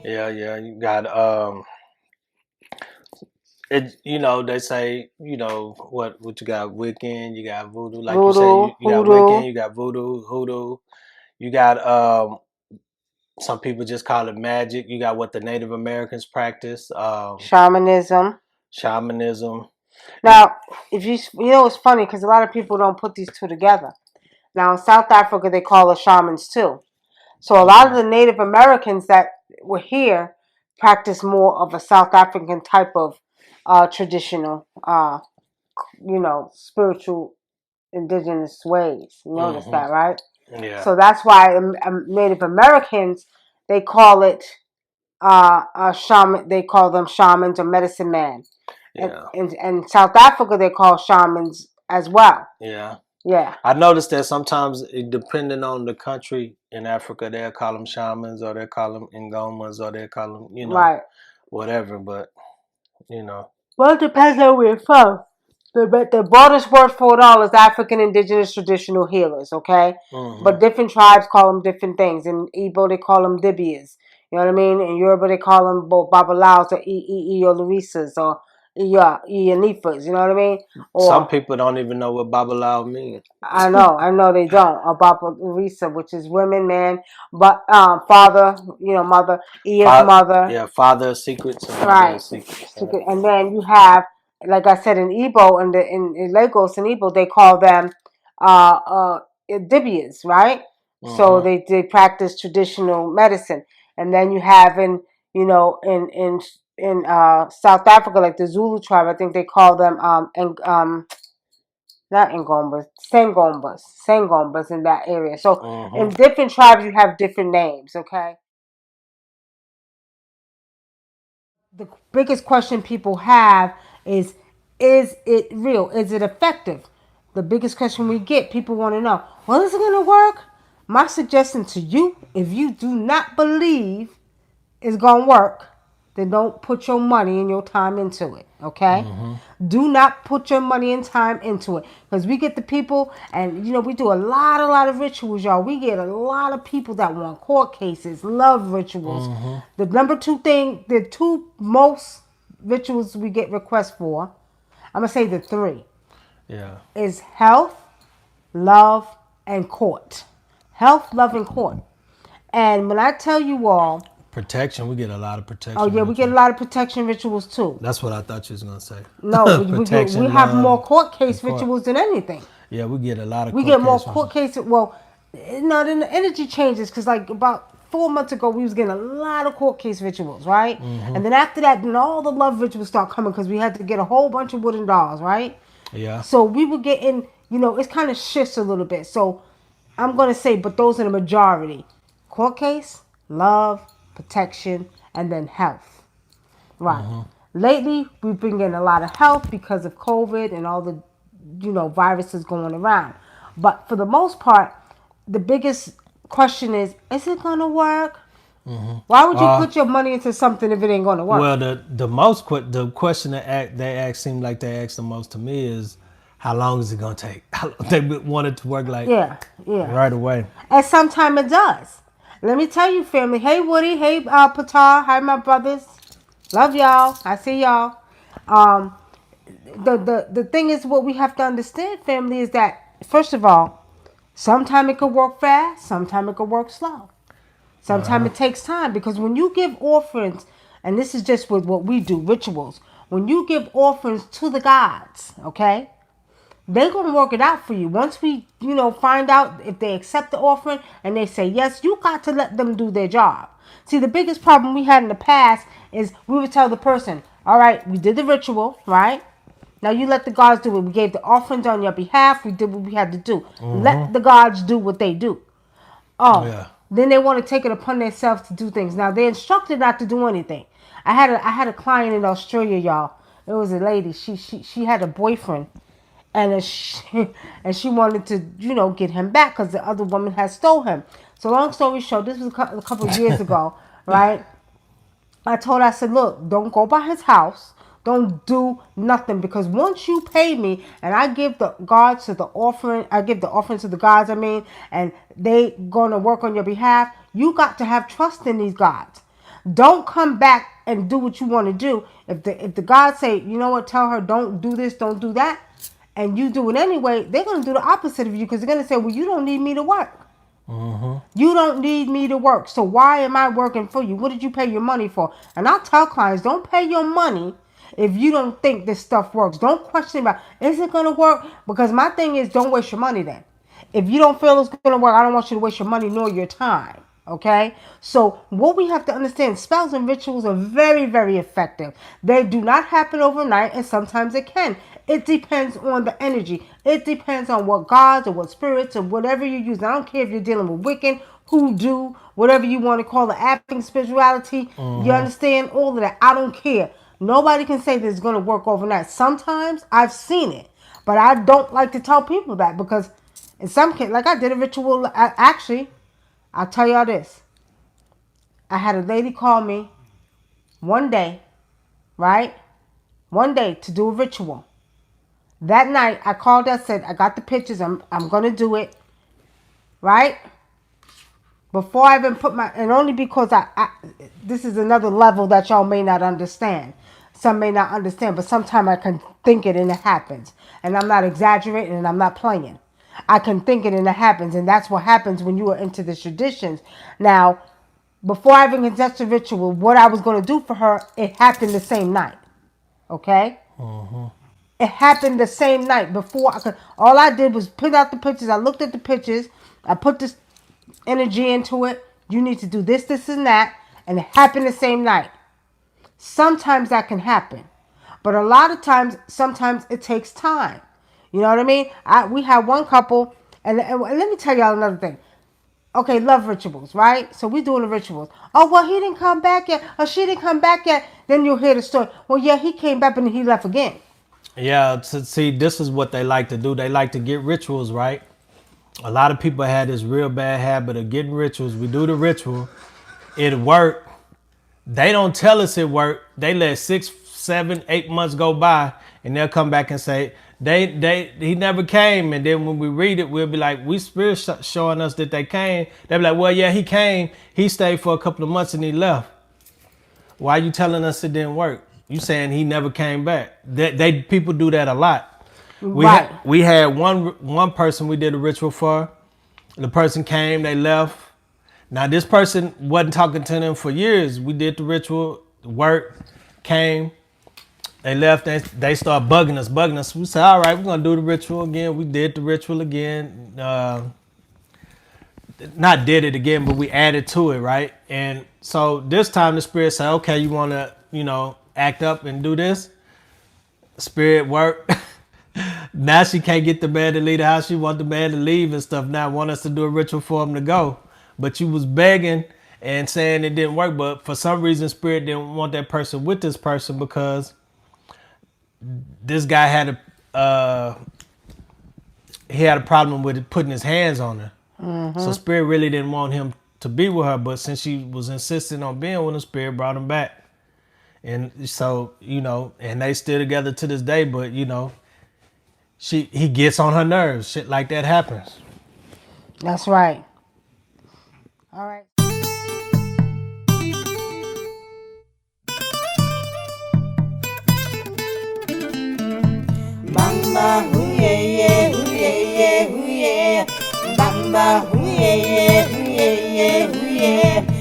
Yeah, yeah. You got it. They say what you got Wiccan, you got voodoo. Like you said, Voodoo, you got hoodoo. Wiccan, you got voodoo, hoodoo. You got some people just call it magic. You got what the Native Americans practice, Shamanism. shamanism. Now, if you know, it's funny because a lot of people don't put these two together. Now, in South Africa, they call us shamans too. So a lot of the Native Americans that were here practice more of a South African type of traditional, spiritual indigenous ways. You notice that, right? Yeah, So that's why Native Americans, they call it a shaman. They call them shamans or medicine man. And yeah, in South Africa, they call shamans as well. yeah. Yeah. I noticed that sometimes, depending on the country in Africa, they'll call them shamans, or they'll call them ngomas, or they'll call them, Right. whatever. But you know, Well, it depends on where you're from. The broadest word for it all is African indigenous traditional healers, okay? But different tribes call them different things. In Igbo, they call them Dibias. You know what I mean? In Yoruba, they call them Babalaos or or Larisas or Iyanifas. You know what I mean? some Or people don't even know what Babalao means. I know they don't. Or Babalarisa, which is women, man, but father, mother, Iya's mother. Yeah, father of secrets and mother Right. of secrets. And then you have, like I said, in Igbo, in Lagos and Igbo, they call them Dibias, right? So they practice traditional medicine. And then you have in South Africa, like the Zulu tribe, I think they call them not Ngombas, Sengombas in that area. So in different tribes, you have different names. Okay. The biggest question people have is it real? Is it effective? The biggest question we get, people want to know, well, is it going to work? My suggestion to you, if you do not believe it's going to work, then don't put your money and your time into it, okay? Do not put your money and time into it, because we get the people, and we do a lot of rituals, y'all. We get a lot of people that want court cases, love rituals. The number two thing, the two most rituals we get requests for, I'm gonna say the three, Yeah. is health, love, and court. Health, love, and court. And when I tell you all, Protection, we get a lot of protection. oh yeah, we get a lot of protection rituals too. That's what I thought you was gonna say. No, we Protection, have more love, court case and court. rituals than anything. Yeah, we get a lot of. We Court get more cases. court cases. Well, no, then the energy changes because like about 4 months ago, we was getting a lot of court case rituals, right? And then after that, then all the love rituals start coming because we had to get a whole bunch of wooden dolls, right? Yeah. So we were getting, it's kind of shifts a little bit. So I'm gonna say, but those are the majority: court case, love, protection, and then health. Right. Lately, we've been getting a lot of health because of COVID and all the, viruses going around. But for the most part, the biggest question is it going to work? Why would you put your money into something if it ain't going to work? Well, the question they ask seem like they ask the most to me is, how long is it gonna take? They want it to work like Yeah. right away. And sometimes it does. Let me tell you, family. Hey, Woody. Hey, Patar. Hi, my brothers. Love y'all. I see y'all. Um, the thing is, what we have to understand, family, is that first of all, sometimes it could work fast, sometimes it could work slow. Sometimes it takes time because when you give offerings, and this is just with what we do, rituals, when you give offerings to the gods, okay, they're going to work it out for you. Once we, find out if they accept the offering and they say yes, you got to let them do their job. See, the biggest problem we had in the past is we would tell the person, all right, we did the ritual, right? Now you let the gods do it. We gave the offerings on your behalf. We did what we had to do. Let the gods do what they do. Oh, Yeah. then they want to take it upon themselves to do things. Now they're instructed not to do anything. I had a client in Australia, y'all. It was a lady. She had a boyfriend, and she wanted to get him back because the other woman had stole him. So long story short, this was a couple of years ago, right? I told her, I said, look, don't go by his house. Don't do nothing, because once you pay me and I give the gods to the offering, I give the offering to the gods, and they gonna work on your behalf, you got to have trust in these gods. Don't come back and do what you want to do. If the gods say, you know what, tell her don't do this, don't do that, and you do it anyway, they're gonna do the opposite of you, because they're gonna say, well, you don't need me to work. You don't need me to work, so why am I working for you? What did you pay your money for? And I tell clients, don't pay your money if you don't think this stuff works. Don't question about, is it going to work? Because my thing is, don't waste your money then. If you don't feel it's going to work, I don't want you to waste your money nor your time. Okay? So what we have to understand, spells and rituals are very, very effective. They do not happen overnight, and sometimes it can. It depends on the energy. It depends on what gods or what spirits or whatever you use. I don't care if you're dealing with Wiccan, hoodoo, whatever you want to call it, acting spirituality. You understand? All of that. I don't care. Nobody can say that it's going to work overnight. Sometimes I've seen it, but I don't like to tell people that, because in some cases, like I did a ritual, actually, I'll tell y'all this. I had a lady call me one day, right? One day to do a ritual. That night, I called her, said, I got the pictures, I'm going to do it, right? Before I even put and only because this is another level that y'all may not understand. Some may not understand, but sometimes I can think it and it happens. And I'm not exaggerating and I'm not playing. I can think it and it happens, and that's what happens when you are into the traditions. Now, before I even conducted the ritual, what I was going to do for her, it happened the same night. Okay? It happened the same night. Before I could, all I did was put out the pictures. I looked at the pictures. I put this energy into it. You need to do this, this, and that. And it happened the same night. Sometimes that can happen. But a lot of times, sometimes it takes time. You know what I mean? We had one couple, and let me tell y'all another thing. Okay, love rituals, right? So we're doing the rituals. Oh, well, he didn't come back yet. Or she didn't come back yet. Then you'll hear the story. Well, yeah, he came back, and he left again. Yeah, see, this is what they like to do. They like to get rituals, right? A lot of people had this real bad habit of getting rituals. We do the ritual. It worked. They don't tell us it worked. They let 6, 7, 8 months go by, and they'll come back and say, he never came. And then when we read it, we'll be like, we spirit showing us that they came. They'll be like, well, yeah, he came. He stayed for a couple of months and he left. Why are you telling us it didn't work? You saying he never came back. People do that a lot. Right. We had one person we did a ritual for. The person came, they left. Now this person wasn't talking to them for years. We did the ritual, work, came, they left, they started bugging us. We said, all right, we're gonna do the ritual again. We did the ritual again. Not did it again, but we added to it, right? And so this time the spirit said, okay, you wanna, act up and do this? Spirit work. Now she can't get the man to leave the house. She want the man to leave and stuff. Now want us to do a ritual for him to go. But you was begging and saying it didn't work. But for some reason, spirit didn't want that person with this person, because this guy had a problem with putting his hands on her. So spirit really didn't want him to be with her. But since she was insisting on being with him, spirit brought him back. And so, and they still together to this day. But, he gets on her nerves. Shit like that happens. That's right. All right. Bamba hooyah, hooyah, hooyah. Bamba hooyah, hooyah, hooyah.